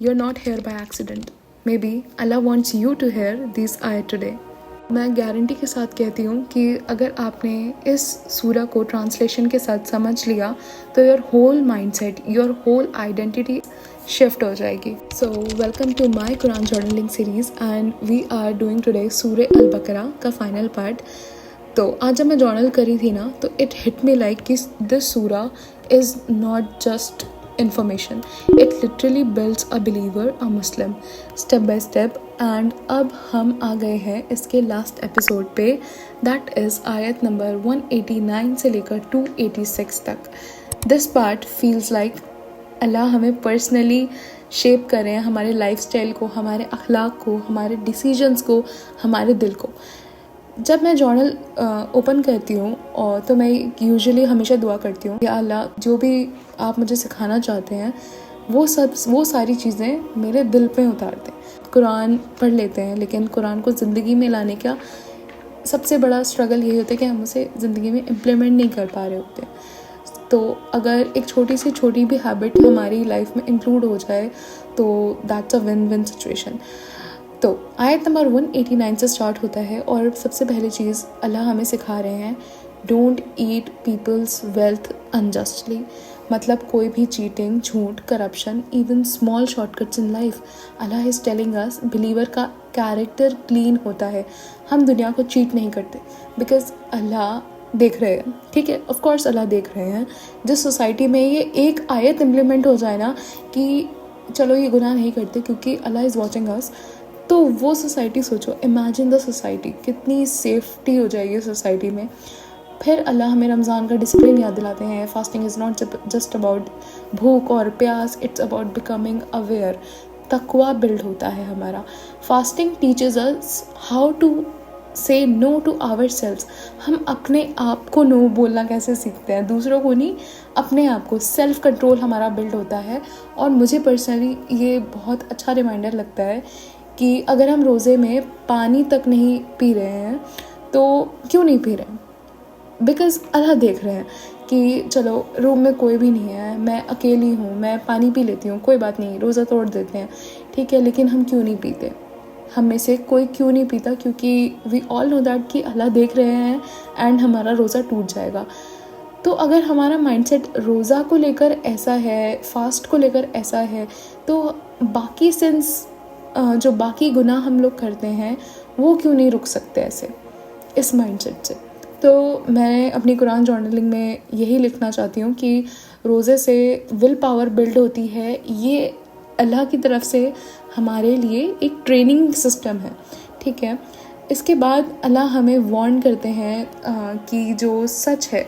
You're not here by accident. Maybe Allah wants you to hear these ayat today. मैं guarantee के साथ कहती हूँ कि अगर आपने इस सूरा को ट्रांसलेशन के साथ समझ लिया तो your whole mindset, your whole identity shift हो जाएगी. So welcome to my Quran journaling series and we are doing today सूरे अल बकरा का फाइनल पार्ट. तो आज जब मैं जर्नल करी थी ना तो इट हिट मी लाइक कि दिस सूरा is not just information, it literally builds a believer, a Muslim, step by step. and अब हम आ गए हैं इसके लास्ट एपिसोड पे, दैट इज़ आयत नंबर 189 से लेकर 286 तक. दिस पार्ट फील्स लाइक अल्लाह हमें पर्सनली शेप कर रहे हैं, हमारे लाइफस्टाइल को, हमारे अखलाक को, हमारे डिसीजंस को, हमारे दिल को. जब मैं जर्नल ओपन करती हूँ और तो मैं यूजुअली हमेशा दुआ करती हूँ, या अल्लाह जो भी आप मुझे सिखाना चाहते हैं वो सारी चीज़ें मेरे दिल पे उतार दें. कुरान पढ़ लेते हैं लेकिन कुरान को ज़िंदगी में लाने का सबसे बड़ा स्ट्रगल यही होता है कि हम उसे ज़िंदगी में इम्प्लीमेंट नहीं कर पा रहे होते. तो अगर एक छोटी भी हैबिट हमारी लाइफ में इंक्लूड हो जाए तो that's a win win situation. तो आयत नंबर 189 से स्टार्ट होता है और सबसे पहली चीज़ अल्लाह हमें सिखा रहे हैं, don't eat people's wealth unjustly. मतलब कोई भी चीटिंग, झूठ, corruption, even small shortcuts in life. Allah is telling us believer का कैरेक्टर क्लीन होता है. हम दुनिया को चीट नहीं करते बिकॉज अल्लाह देख रहे हैं. ठीक है, ऑफ कोर्स अल्लाह देख रहे हैं. जिस सोसाइटी में ये एक आयत इम्प्लीमेंट हो जाए ना कि चलो ये गुनाह नहीं करते क्योंकि अल्लाह इज़ वॉचिंग अस, तो वो सोसाइटी सोचो, इमेजिन द सोसाइटी, कितनी सेफ्टी हो जाएगी सोसाइटी में. फिर अल्लाह हमें रमज़ान का डिसिप्लिन याद दिलाते हैं. Fasting is not just about भूख और प्यास, इट्स अबाउट बिकमिंग अवेयर. तकवा बिल्ड होता है हमारा. Fasting teaches us how to say no to our selves. हम अपने आप को नो बोलना कैसे सीखते हैं, दूसरों को नहीं, अपने आप को. सेल्फ कंट्रोल हमारा बिल्ड होता है. और मुझे पर्सनली ये बहुत अच्छा रिमाइंडर लगता है कि अगर हम रोज़े में पानी तक नहीं पी रहे हैं तो क्यों नहीं पी रहे हैं, बिकॉज़ अल्लाह देख रहे हैं कि चलो रूम में कोई भी नहीं है, मैं अकेली हूँ, मैं पानी पी लेती हूँ, कोई बात नहीं, रोज़ा तोड़ देते हैं, ठीक है. लेकिन हम क्यों नहीं पीते, हम में से कोई क्यों नहीं पीता, क्योंकि वी ऑल नो दैट कि अल्लाह देख रहे हैं एंड हमारा रोज़ा टूट जाएगा. तो अगर हमारा माइंडसेट रोज़ा को लेकर ऐसा है, फास्ट को लेकर ऐसा है, तो बाकी सिंस जो बाकी गुनाह हम लोग करते हैं वो क्यों नहीं रुक सकते ऐसे, इस माइंडसेट से. तो मैं अपनी कुरान जर्नलिंग में यही लिखना चाहती हूँ कि रोज़े से विल पावर बिल्ड होती है. ये अल्लाह की तरफ से हमारे लिए एक ट्रेनिंग सिस्टम है. ठीक है. इसके बाद अल्लाह हमें वार्न करते हैं कि जो सच है,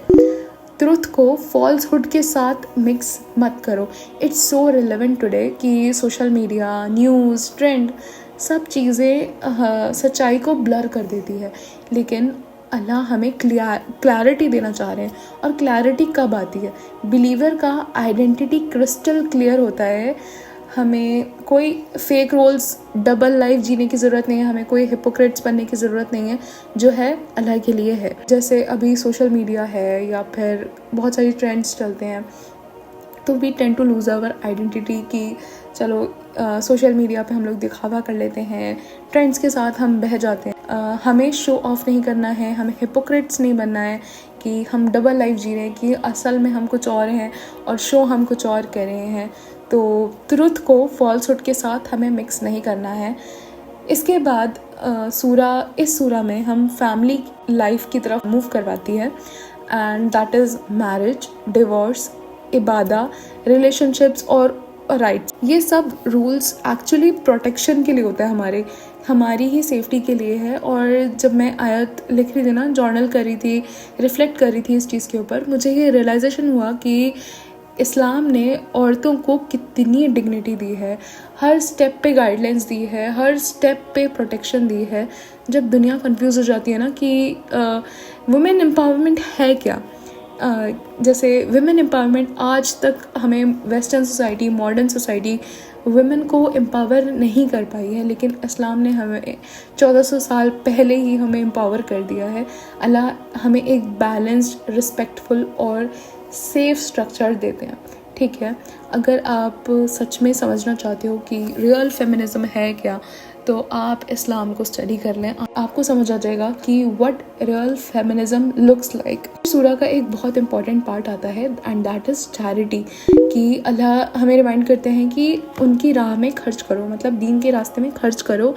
ट्रुथ को फॉल्सहुड के साथ मिक्स मत करो. इट्स सो रिलेवेंट टुडे कि सोशल मीडिया, न्यूज़, ट्रेंड, सब चीज़ें सच्चाई को ब्लर कर देती है. लेकिन अल्लाह हमें क्लैरिटी देना चाह रहे हैं. और क्लैरिटी कब आती है, बिलीवर का आइडेंटिटी क्रिस्टल क्लियर होता है. हमें कोई फेक रोल्स, डबल लाइफ जीने की ज़रूरत नहीं है, हमें कोई हिपोक्रेट्स बनने की ज़रूरत नहीं है. जो है अल्लाह के लिए है. जैसे अभी सोशल मीडिया है या फिर बहुत सारी ट्रेंड्स चलते हैं, तो we tend to lose our identity कि चलो सोशल मीडिया पे हम लोग दिखावा कर लेते हैं, ट्रेंड्स के साथ हम बह जाते हैं. हमें शो ऑफ नहीं करना है, हमें हिपोक्रेट्स नहीं बनना है कि हम डबल लाइफ जी रहे हैं, कि असल में हम कुछ और हैं और शो हम कुछ और कर रहे हैं. तो ट्रुथ को फॉल्सहुड के साथ हमें मिक्स नहीं करना है. इसके बाद इस सूरा में हम फैमिली लाइफ की तरफ मूव करवाती है, and that is marriage, divorce, इबादा, रिलेशनशिप्स और राइट्स. ये सब रूल्स एक्चुअली प्रोटेक्शन के लिए होता है, हमारी ही सेफ्टी के लिए है. और जब मैं आयत लिख रही थी ना, जर्नल कर रही थी, रिफ्लेक्ट कर रही थी इस चीज़ के ऊपर, मुझे ये रियलाइजेशन हुआ कि इस्लाम ने औरतों को कितनी डिग्निटी दी है, हर स्टेप पे गाइडलाइंस दी है, हर स्टेप पे प्रोटेक्शन दी है. जब दुनिया कंफ्यूज हो जाती है ना कि वुमेन एम्पावरमेंट है क्या, जैसे विमेन एम्पावरमेंट आज तक हमें western society, modern society women को एम्पावर नहीं कर पाई है, लेकिन इस्लाम ने हमें 1400 साल पहले ही हमें एम्पावर कर दिया है. अल्लाह हमें एक बैलेंस्ड, रिस्पेक्टफुल और सेफ स्ट्रक्चर देते हैं. ठीक है। अगर आप सच में समझना चाहते हो कि रियल फेमिनिज्म है क्या, तो आप इस्लाम को स्टडी कर लें, आपको समझ आ जाएगा कि what real feminism looks like. सूरा का एक बहुत इंपॉर्टेंट पार्ट आता है एंड दैट इज़ चैरिटी, कि अल्लाह हमें रिमाइंड करते हैं कि उनकी राह में खर्च करो, मतलब दीन के रास्ते में खर्च करो,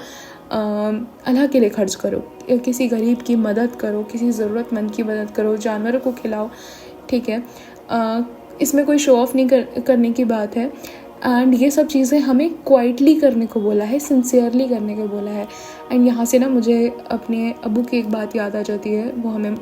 अल्लाह के लिए खर्च करो, किसी गरीब की मदद करो, किसी ज़रूरतमंद की मदद करो, जानवरों को खिलाओ, ठीक है। इसमें कोई शो ऑफ नहीं करने की बात है। एंड ये सब चीज़ें हमें क्वाइटली करने को बोला है, सिंसियरली करने को बोला है। एंड यहाँ से ना मुझे अपने अब्बू की एक बात याद आ जाती है। वो हमें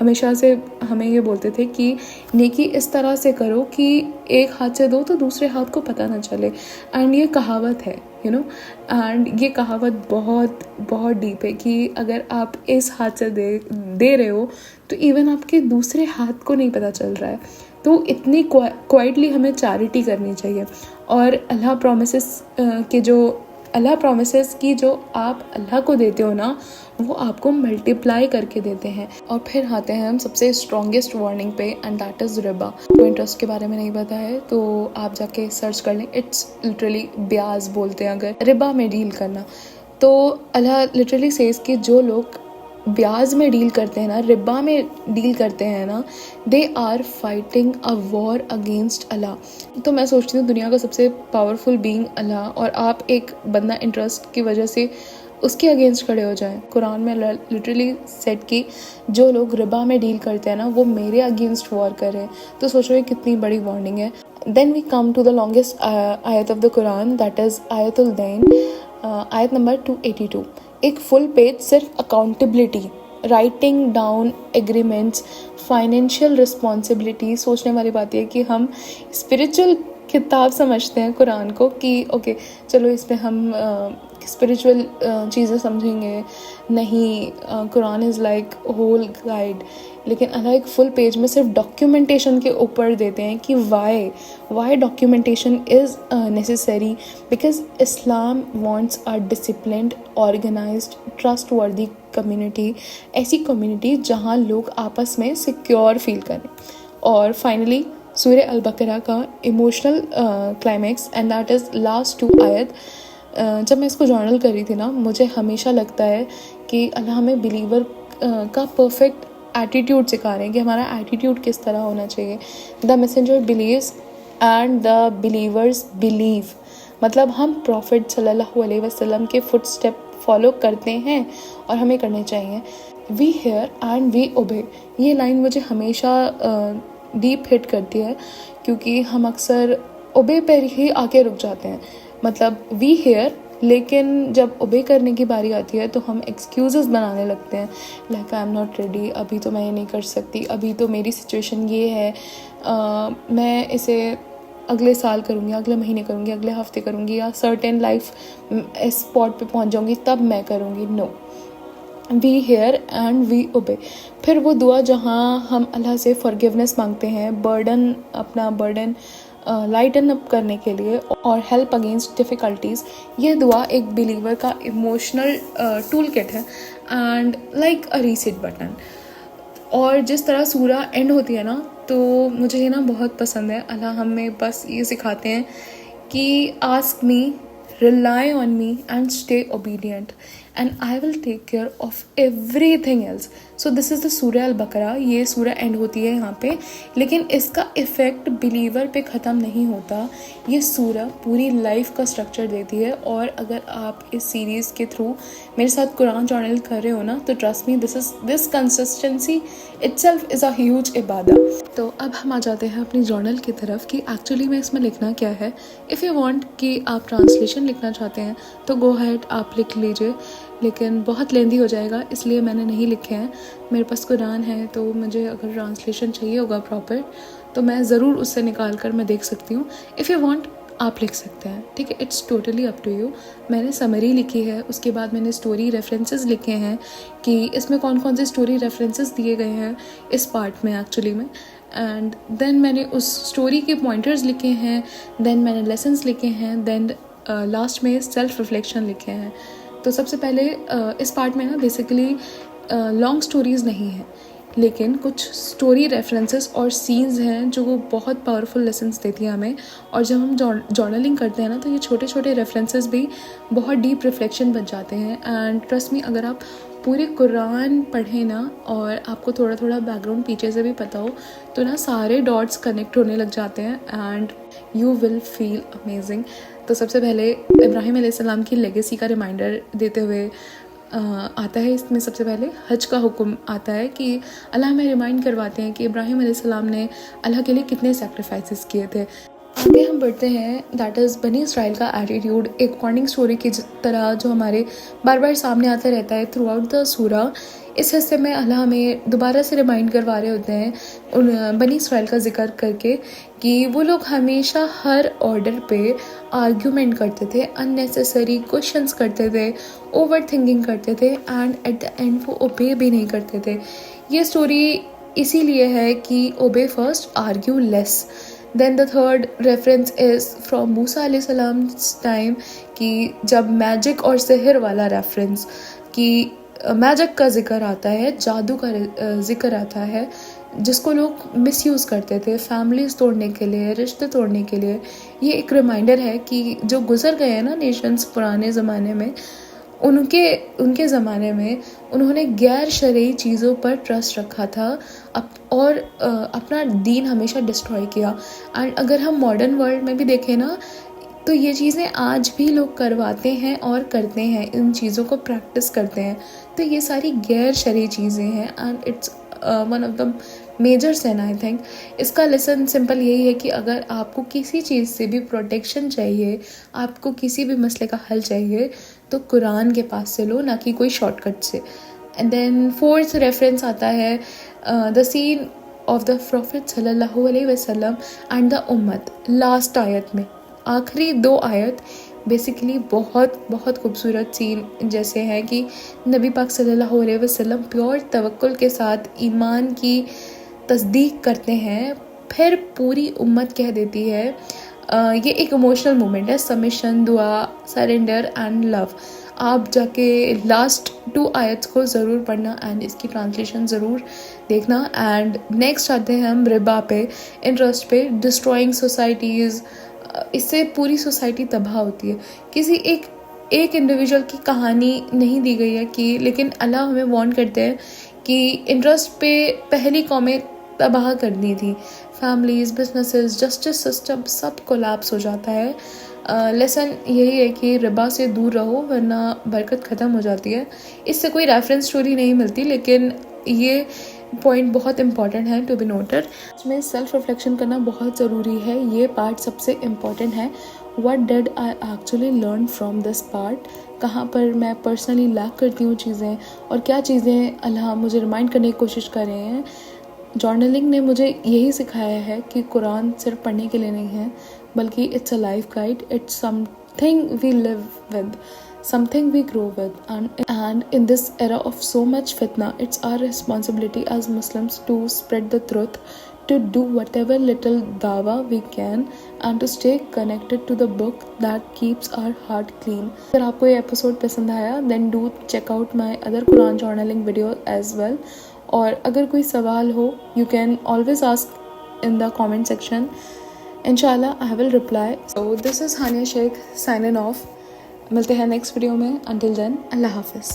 हमेशा से हमें ये बोलते थे कि नेकी इस तरह से करो कि एक हाथ से दो तो दूसरे हाथ को पता ना चले। एंड ये कहावत है, यू नो, एंड ये कहावत बहुत बहुत डीप है कि अगर आप इस हाथ से दे रहे हो तो इवन आपके दूसरे हाथ को नहीं पता चल रहा है। तो इतनी क्वाइटली हमें चैरिटी करनी चाहिए। और अल्लाह प्रॉमिसेस की जो आप अल्लाह को देते हो ना, वो आपको मल्टीप्लाई करके देते हैं। और फिर आते हैं हम सबसे स्ट्रॉन्गेस्ट वार्निंग पे, एंड दैट इज़ रिबा। तो इंटरेस्ट के बारे में नहीं पता है तो आप जाके सर्च कर लें। इट्स लिटरली ब्याज बोलते हैं अगर रिबा में डील करना। तो अल्लाह लिटरली सेज कि जो लोग ब्याज में डील करते हैं ना, रिबा में डील करते हैं ना, they are fighting a war against Allah. तो मैं सोचती हूँ दुनिया का सबसे पावरफुल बीइंग अल्लाह, और आप एक बंदा इंटरेस्ट की वजह से उसके अगेंस्ट खड़े हो जाएं। कुरान में लिटरली सेट कि जो लोग रिबा में डील करते हैं ना, वो मेरे अगेंस्ट वॉर करें। तो सोचो ये कितनी बड़ी वार्निंग है। Then we come to the longest आयत of the Quran, that is आयतुल दैन, आयत नंबर 282। एक फुल पेज सिर्फ accountability, writing down agreements, financial responsibility. सोचने वाली बात है कि हम स्पिरिचुअल किताब समझते हैं कुरान को कि ओके चलो इसमें हम स्पिरिचुअल चीज़ें समझेंगे। नहीं, Quran is like whole guide. लेकिन अल्लाह एक फुल पेज में सिर्फ डॉक्यूमेंटेशन के ऊपर देते हैं कि why documentation is necessary, because Islam wants a disciplined, organised, trustworthy community, ऐसी कम्युनिटी जहाँ लोग आपस में सिक्योर फील करें। और फाइनली सूरह अल बकरा का emotional climax, and that is last 2 आयत। जब मैं इसको जर्नल कर रही थी ना, मुझे हमेशा लगता है कि अल्लाह हमें बिलीवर का परफेक्ट एटीट्यूड सिखा रहे हैं कि हमारा एटीट्यूड किस तरह होना चाहिए। The messenger believes and the believers believe, मतलब हम प्रॉफिट सल्लल्लाहु अलैहि वसल्लम के फुट स्टेप फॉलो करते हैं और हमें करने चाहिए। वी हेयर एंड वी ओबे, ये लाइन मुझे हमेशा डीप हिट करती है, क्योंकि हम अक्सर ओबे पर ही आके रुक जाते हैं। मतलब वी हेयर, लेकिन जब ओबे करने की बारी आती है तो हम एक्सक्यूज़ेस बनाने लगते हैं, like I am not ready, अभी तो मैं ये नहीं कर सकती, अभी तो मेरी सिचुएशन ये है, मैं इसे अगले साल करूँगी, अगले महीने करूँगी, अगले हफ्ते करूँगी, या सर्टेन लाइफ स्पॉट पे पहुँच जाऊँगी तब मैं करूँगी। No, we hear and we obey. फिर वो दुआ जहाँ हम अल्लाह से फॉरगिवनेस मांगते हैं, अपना बर्डन लाइटन अप करने के लिए और हेल्प अगेंस्ट डिफ़िकल्टीज़। ये दुआ एक बिलीवर का इमोशनल टूल किट है and like a reset button. और जिस तरह सूरा एंड होती है ना, तो मुझे ये ना बहुत पसंद है। अल्लाह हमें बस ये सिखाते हैं कि ask me, rely on me and stay obedient and I will take care of everything else. So this is the सूरह अल बकरा। ये सूरह एंड होती है यहाँ पे, लेकिन इसका इफ़ेक्ट बिलीवर पे ख़त्म नहीं होता। ये सूरह पूरी लाइफ का स्ट्रक्चर देती है। और अगर आप इस सीरीज़ के थ्रू मेरे साथ कुरान जर्नल कर रहे हो ना, तो trust me, this consistency itself is a huge इबादत। तो अब हम आ जाते हैं अपनी जर्नल की तरफ कि एक्चुअली में इसमें लिखना क्या है। इफ़ यू वांट कि आप ट्रांसलेशन लिखना चाहते हैं तो गो अहेड, आप लिख लीजिए, लेकिन बहुत लेंदी हो जाएगा, इसलिए मैंने नहीं लिखे हैं। मेरे पास कुरान है, तो मुझे अगर ट्रांसलेशन चाहिए होगा प्रॉपर, तो मैं ज़रूर उससे निकाल कर मैं देख सकती हूँ। इफ़ यू वांट आप लिख सकते हैं, ठीक है, it's totally up to you. मैंने समरी लिखी है, उसके बाद मैंने स्टोरी रेफरेंसेस लिखे हैं कि इसमें कौन कौन से स्टोरी रेफरेंसेस दिए गए हैं इस पार्ट में एक्चुअली में। एंड देन मैंने उस स्टोरी के पॉइंटर्स लिखे हैं, देन मैंने लेसन्स लिखे हैं, देन लास्ट में सेल्फ रिफ्लेक्शन लिखे हैं। तो सबसे पहले इस पार्ट में ना बेसिकली लॉन्ग स्टोरीज़ नहीं है, लेकिन कुछ स्टोरी रेफरेंसेस और सीन्स हैं जो वो बहुत पावरफुल लेसन्स देती हैं हमें। और जब हम जर्नलिंग करते हैं ना, तो ये छोटे छोटे रेफरेंसेस भी बहुत डीप रिफ्लेक्शन बन जाते हैं। एंड ट्रस्ट मी, अगर आप पूरे कुरान पढ़ें ना और आपको थोड़ा थोड़ा बैकग्राउंड पीछे से भी पता हो, तो ना सारे डॉट्स कनेक्ट होने लग जाते हैं and you will feel amazing. तो सबसे पहले इब्राहिम अलैहिस्सलाम की लेगेसी का रिमाइंडर देते हुए आता है इसमें सबसे पहले हज का हुक्म आता है कि अल्लाह हमें रिमाइंड करवाते हैं कि इब्राहिम अलैहिस्सलाम ने अल्लाह के लिए कितने सैक्रिफाइसेस किए थे। आगे हम बढ़ते हैं, दैट इज़ बनी इसराइल का एटीट्यूड, एक वार्निंग स्टोरी की तरह जो हमारे बार बार सामने आता रहता है थ्रू आउट द सूरा। इस हिस्से में अल्लाह हमें दोबारा से रिमाइंड करवा रहे होते हैं उन बनी इसराइल का जिक्र करके कि वो लोग हमेशा हर ऑर्डर पे आर्ग्यूमेंट करते थे, अननेसेसरी क्वेश्चंस करते थे, ओवर थिंकिंग करते थे एंड एट द एंड वो ओबे भी नहीं करते थे। ये स्टोरी इसीलिए है कि obey first, argue less. Then the third reference is from Musa अलैहिस्सलाम्स टाइम कि जब मैजिक और सिहर वाला रेफरेंस कि मैजिक का जिक्र आता है, जादू का जिक्र आता है, जिसको लोग मिसयूज़ करते थे फैमिलीज़ तोड़ने के लिए, रिश्ते तोड़ने के लिए। ये एक रिमाइंडर है कि जो गुजर गए हैं ना नेशंस पुराने ज़माने में, उनके ज़माने में उन्होंने गैर शरई चीज़ों पर ट्रस्ट रखा था और अपना दीन हमेशा डिस्ट्रॉय किया। एंड अगर हम मॉडर्न वर्ल्ड में भी देखें ना, तो ये चीज़ें आज भी लोग करवाते हैं और करते हैं, इन चीज़ों को प्रैक्टिस करते हैं। तो ये सारी गैर शरई चीज़ें हैं and it's one of the major sin I think. इसका लेसन सिंपल यही है कि अगर आपको किसी चीज़ से भी प्रोटेक्शन चाहिए, आपको किसी भी मसले का हल चाहिए, तो कुरान के पास से लो, ना कि कोई शॉर्टकट से। एंड देन फोर्थ रेफरेंस आता है the scene of the prophet सल्लल्लाहु अलैहि वसल्लम एंड द उम्मत। लास्ट आयत में आखिरी 2 आयत बेसिकली बहुत बहुत खूबसूरत सीन जैसे हैं कि नबी पाक सल्लल्लाहु अलैहि वसल्लम प्योर तवक्कुल के साथ ईमान की तस्दीक करते हैं, फिर पूरी उम्मत कह देती है। ये एक इमोशनल मोमेंट है, सबमिशन, दुआ, सरेंडर एंड लव। आप जाके लास्ट 2 आयत्स को ज़रूर पढ़ना एंड इसकी ट्रांसलेशन ज़रूर देखना। एंड नेक्स्ट आते हैं हम रिबा पे, इंटरेस्ट पे, डिस्ट्रॉइंग सोसाइटीज़। इससे पूरी सोसाइटी तबाह होती है। किसी एक इंडिविजुअल की कहानी नहीं दी गई है कि, लेकिन अल्लाह हमें वार्न करते हैं कि इंटरेस्ट पे पहली कौमें तबाह करनी थी, फैमिलीज़, बिजनेसेस, जस्टिस सिस्टम सब कोलैप्स हो जाता है। लेसन यही है कि रिबा से दूर रहो वरना बरकत ख़त्म हो जाती है। इससे कोई रेफरेंस स्टोरी नहीं मिलती, लेकिन ये पॉइंट बहुत इंपॉर्टेंट है टू बी नोटेड। इसमें सेल्फ रिफ्लेक्शन करना बहुत ज़रूरी है, ये पार्ट सबसे इम्पॉर्टेंट है। What did I actually learn from this part, कहाँ पर मैं पर्सनली लैक करती हूँ चीज़ें और क्या चीज़ें अल्लाह मुझे रिमाइंड करने की कोशिश कर रहे हैं। जर्नलिंग ने मुझे यही सिखाया है कि कुरान सिर्फ पढ़ने के लिए नहीं है, बल्कि it's a life guide, it's something we live with, something we grow with, and in this era of so much fitna, it's our responsibility as Muslims to spread the truth, to do whatever little dawa we can, and to stay connected to the book that keeps our heart clean. अगर आपको ये episode पसंद आया, then do check out my other Quran journaling video as well. और अगर कोई सवाल हो, you can always ask in the comment section. Inshallah I will reply. So this is Hania Sheikh signing off. मिलते हैं next video में। Until then, अल्लाह हाफिज़।